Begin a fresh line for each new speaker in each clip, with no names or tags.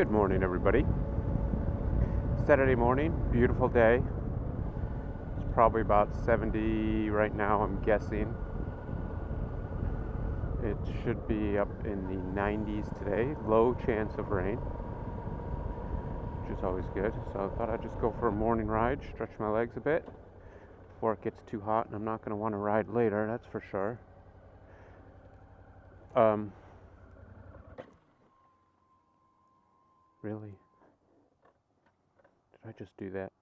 Good morning, everybody. Saturday morning, beautiful day. It's probably about 70 right now, I'm guessing. It should be up in the 90s today. Low chance of rain, which is always good. So I thought I'd just go for a morning ride, stretch my legs a bit before it gets too hot, and I'm not going to want to ride later, that's for sure. Really? Did I just do that?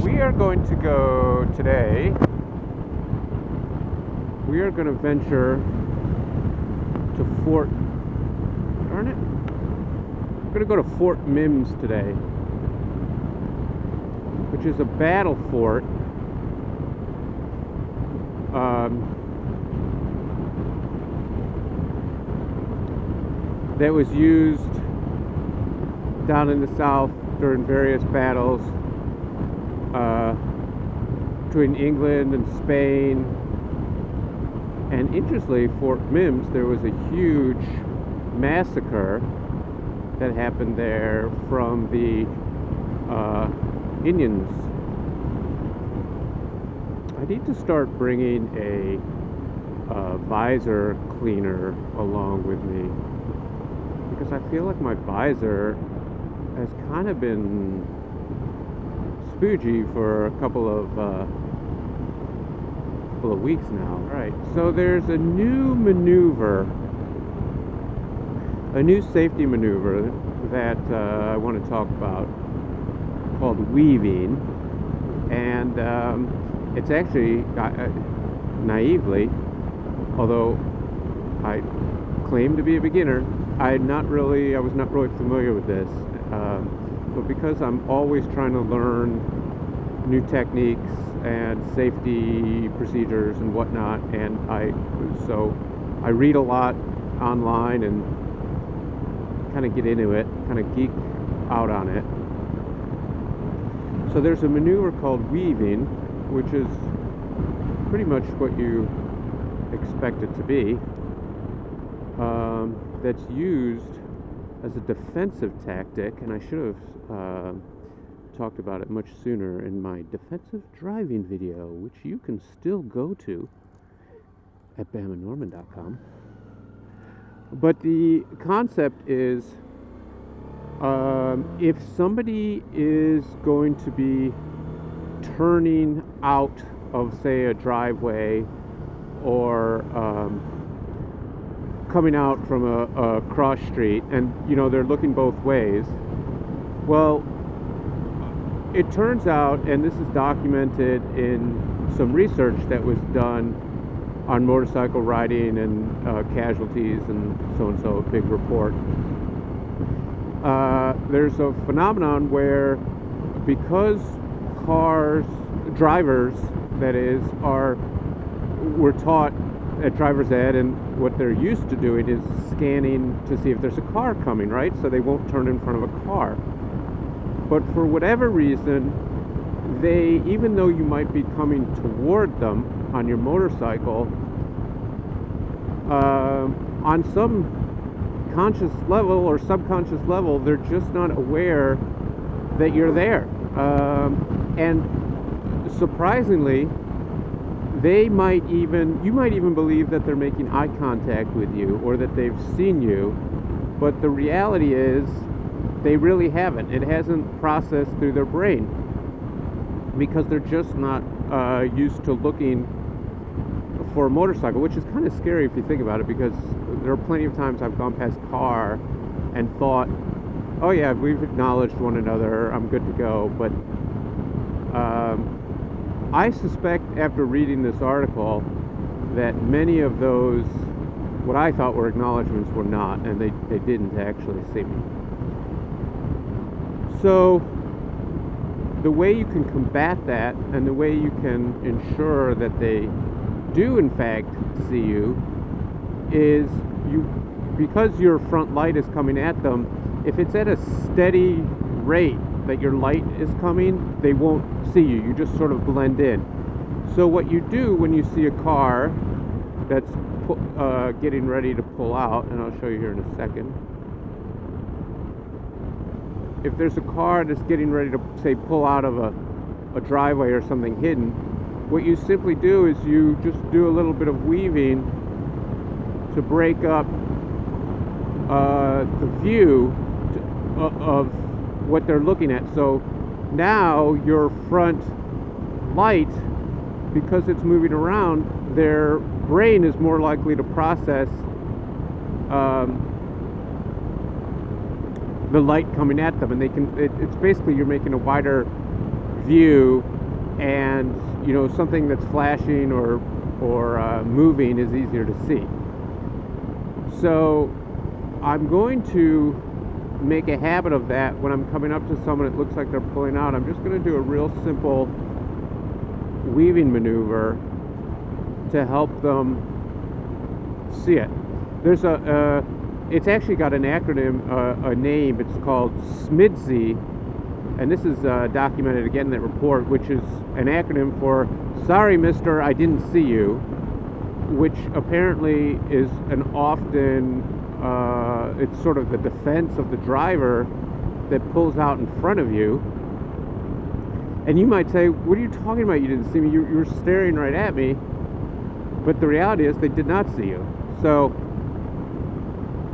We are going to go today. We are going to venture to Fort. Darn it. We're going to go to Fort Mims today, which is a battle fort. That was used down in the South during various battles between England and Spain. And interestingly, Fort Mims, there was a huge massacre that happened there from the Indians. I need to start bringing a visor cleaner along with me, because I feel like my visor has kind of been spoogey for a couple of weeks now. Right. So there's a new maneuver, a new safety maneuver that I want to talk about, called weaving, and it's actually naively, although I claim to be a beginner, I was not really familiar with this, but because I'm always trying to learn new techniques and safety procedures and whatnot, and I read a lot online and kind of get into it, kind of geek out on it. So there's a maneuver called weaving, which is pretty much what you expect it to be, that's used as a defensive tactic, and I should have talked about it much sooner in my defensive driving video, which you can still go to at BamaNorman.com. But the concept is, if somebody is going to be turning out of, say, a driveway, or coming out from a cross street, and they're looking both ways, well, it turns out, and this is documented in some research that was done on motorcycle riding and casualties and so, a big report. There's a phenomenon where, because drivers, that is, were taught at driver's ed, and what they're used to doing is scanning to see if there's a car coming, right? So they won't turn in front of a car. But for whatever reason, even though you might be coming toward them on your motorcycle, on some conscious level or subconscious level, they're just not aware that you're there. And surprisingly, you might even believe that they're making eye contact with you, or that they've seen you, but the reality is they really haven't. It hasn't processed through their brain, because they're just not used to looking for a motorcycle, which is kind of scary if you think about it, because there are plenty of times I've gone past a car and thought, oh yeah, we've acknowledged one another, I'm good to go. But I suspect, after reading this article, that many of those, what I thought were acknowledgments, were not, and they didn't actually see me. So the way you can combat that, and the way you can ensure that they do in fact see you, is because your front light is coming at them, if it's at a steady rate that your light is coming, they won't see you. You just sort of blend in. So what you do when you see a car that's getting ready to pull out, and I'll show you here in a second. If there's a car that's getting ready to, say, pull out of a driveway or something hidden, what you simply do is you just do a little bit of weaving to break up the view of what they're looking at. So now your front light, because it's moving around, their brain is more likely to process the light coming at them, and they can. It's basically you're making a wider view, and you know, something that's flashing or moving is easier to see. So I'm going to make a habit of that when I'm coming up to someone it looks like they're pulling out. I'm just going to do a real simple weaving maneuver to help them see it. There's it's actually got an acronym, a name. It's called SMIDSY, and this is documented again in that report, which is an acronym for "Sorry, Mister, I didn't see you," which apparently is an often it's sort of the defense of the driver that pulls out in front of you. And you might say, what are you talking about? You didn't see me. You were staring right at me. But the reality is they did not see you. So,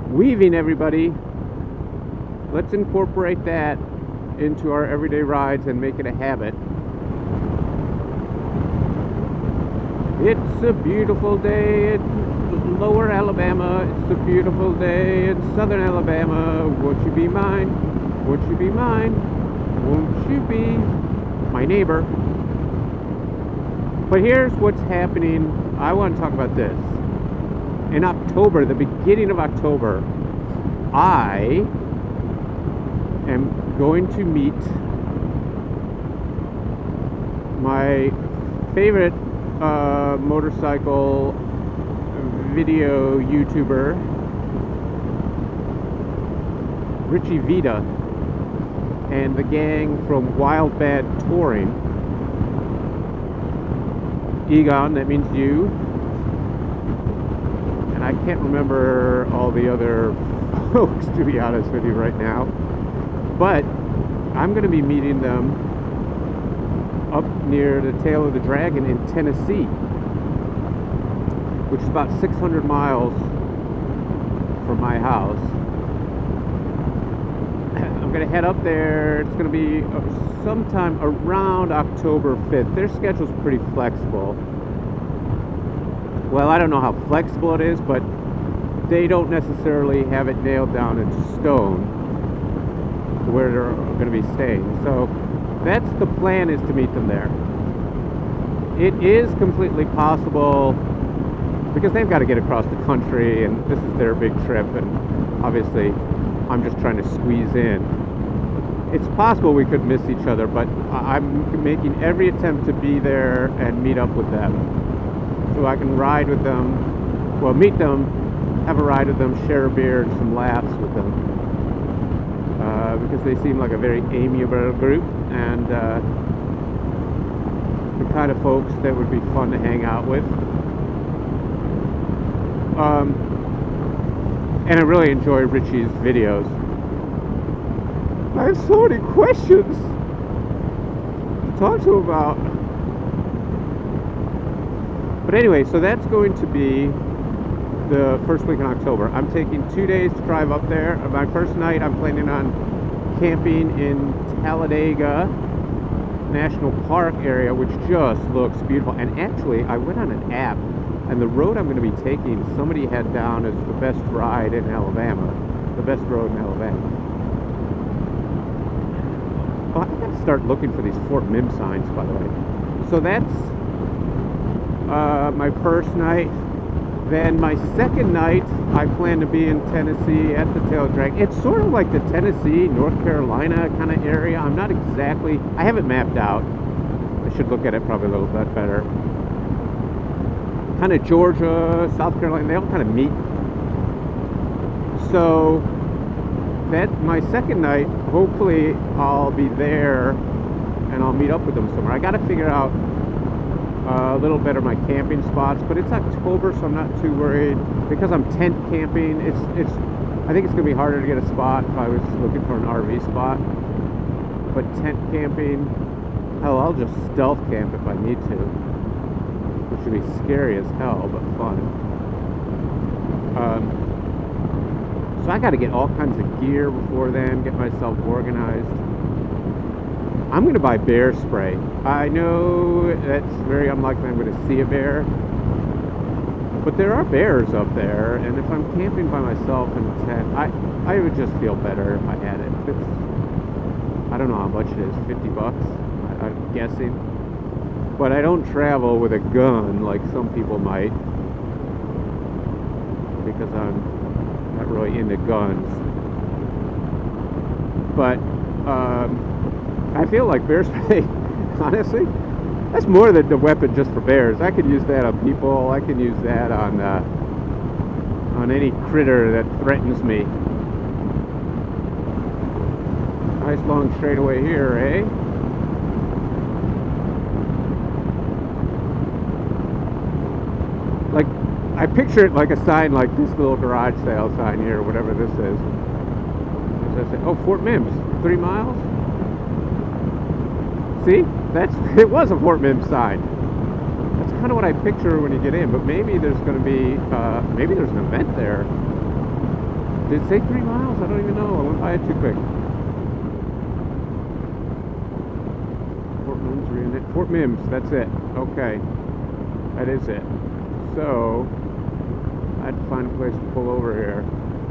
weaving, everybody, let's incorporate that into our everyday rides and make it a habit. It's a beautiful day in Lower Alabama. It's a beautiful day in Southern Alabama. Won't you be mine? Won't you be mine? Won't you be my neighbor? But here's what's happening. I want to talk about this. In October, the beginning of October, I am going to meet my favorite motorcycle video YouTuber, Richie Vita, and the gang from Wild Bad Touring. Egon, that means you. And I can't remember all the other folks, to be honest with you right now. But I'm going to be meeting them up near the Tail of the Dragon in Tennessee, which is about 600 miles from my house. I'm going to head up there. It's going to be sometime around October 5th. Their schedule's pretty flexible. Well, I don't know how flexible it is, but they don't necessarily have it nailed down into stone where they're going to be staying. So that's the plan, is to meet them there. It is completely possible, because they've got to get across the country, and this is their big trip, and obviously I'm just trying to squeeze in. It's possible we could miss each other, but I'm making every attempt to be there and meet up with them, so I can ride with them, well, meet them, have a ride with them, share a beer and some laughs with them, because they seem like a very amiable group, and the kind of folks that would be fun to hang out with. And I really enjoy Richie's videos. I have so many questions to talk to him about. But anyway, so that's going to be the first week in October. I'm taking 2 days to drive up there. My first night, I'm planning on camping in Talladega National Park area, which just looks beautiful. And actually, I went on an app, and the road I'm going to be taking, somebody had down as the best ride in Alabama, the best road in Alabama. Oh, I've got to start looking for these Fort Mims signs, by the way. So that's my first night. Then my second night, I plan to be in Tennessee at the Tail of the Dragon. It's sort of like the Tennessee, North Carolina kind of area. I'm not exactly, I have it mapped out. I should look at it probably a little bit better. Kind of Georgia, South Carolina, they all kind of meet. So that my second night, hopefully I'll be there and I'll meet up with them somewhere. I got to figure out a little better my camping spots, but it's October, so I'm not too worried because I'm tent camping. I think it's gonna be harder to get a spot if I was looking for an RV spot. But tent camping, hell, I'll just stealth camp if I need to, which would be scary as hell, but fun. So I got to get all kinds of gear before then, get myself organized. I'm going to buy bear spray. I know that's very unlikely I'm going to see a bear, but there are bears up there, and if I'm camping by myself in a tent, I would just feel better if I had it. I don't know how much it is, 50 bucks, I'm guessing. But I don't travel with a gun like some people might, because I'm not really into guns. But I feel like bear spray, honestly, that's more than the weapon just for bears. I could use that on people. I can use that on any critter that threatens me. Nice long straightaway here, eh? Like, I picture it like a sign like this little garage sale sign here, whatever this is. As I say, oh, Fort Mims, 3 miles? See? It was a Fort Mims sign. That's kind of what I picture when you get in, but maybe there's going to be, maybe there's an event there. Did it say 3 miles? I don't even know. I went by it too quick. Fort Mims, that's it. Okay. That is it. So, I had to find a place to pull over here.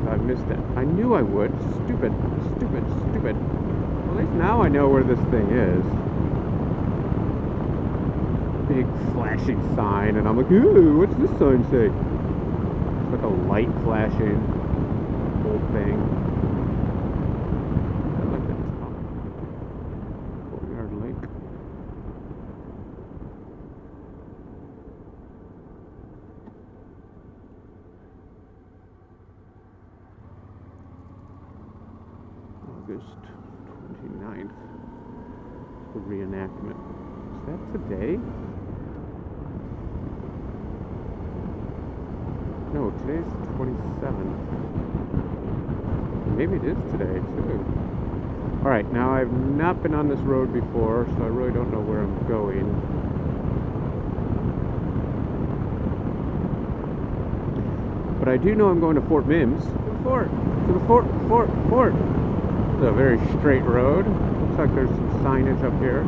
I missed it. I knew I would. Stupid. Well, at least now I know where this thing is. Big flashing sign, and I'm like, ooh, what's this sign say? It's like a light flashing whole thing. I like that top. Courtyard Lake. August 29th. The reenactment. Is that today? No, today's the 27th. Maybe it is today, too. Alright, now I've not been on this road before, so I really don't know where I'm going. But I do know I'm going to Fort Mims. To the fort! It's a very straight road. Looks like there's some signage up here.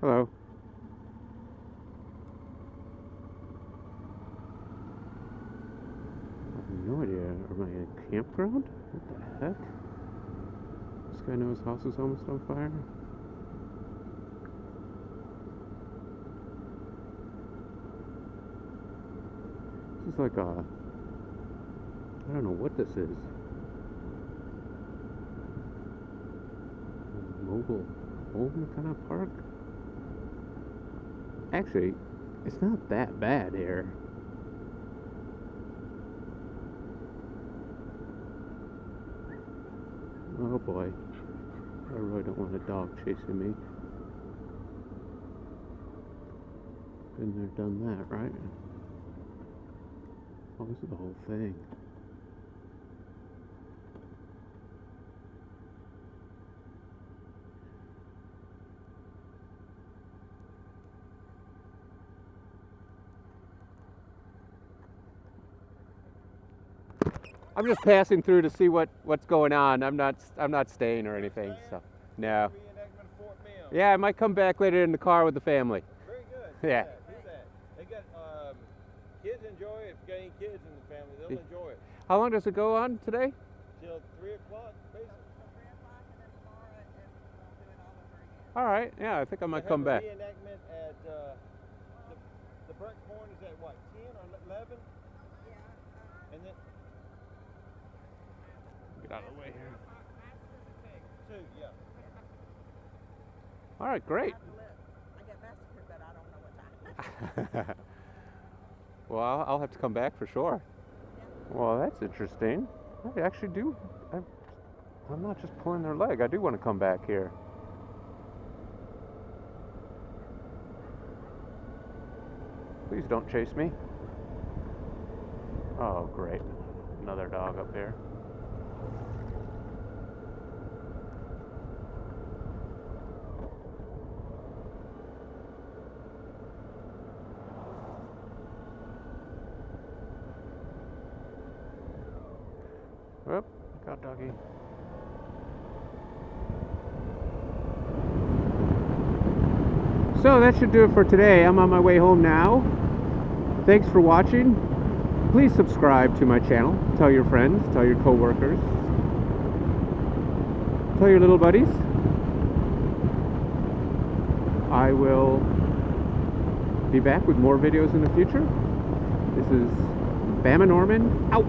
Hello. I have no idea. Am I in a campground? What the heck? This guy knows his house is almost on fire? This is like a... I don't know what this is. Mobile home kind of park? Actually, it's not that bad here. Oh boy. I really don't want a dog chasing me. Been there, done that, right? Oh, this is the whole thing. I'm just passing through to see what's going on. I'm not staying or anything. So no. Yeah, I might come back later in the car with the family.
Very good.
Yeah.
Do that. They got kids enjoy it. If you got any kids in the family, they'll enjoy it.
How long does it go on today?
Till 3 o'clock, basically.
Till 3 o'clock, and then tomorrow we'll do it all over again.
All right. Yeah, I think I might come back.
Reenactment at the Brett Corn is at what, 10 or 11?
Yeah.
And then
Get out of the way here.
2, yeah.
All right, great.
I get massacred, but I don't know what time.
Well, I'll have to come back for sure.
Yeah.
Well, that's interesting. I actually do. I'm not just pulling their leg. I do want to come back here. Please don't chase me. Oh, great. Another dog up there. Whoop, got doggy. So that should do it for today. I'm on my way home now. Thanks for watching. Please subscribe to my channel. Tell your friends, tell your coworkers, tell your little buddies. I will be back with more videos in the future. This is BamaNorman out.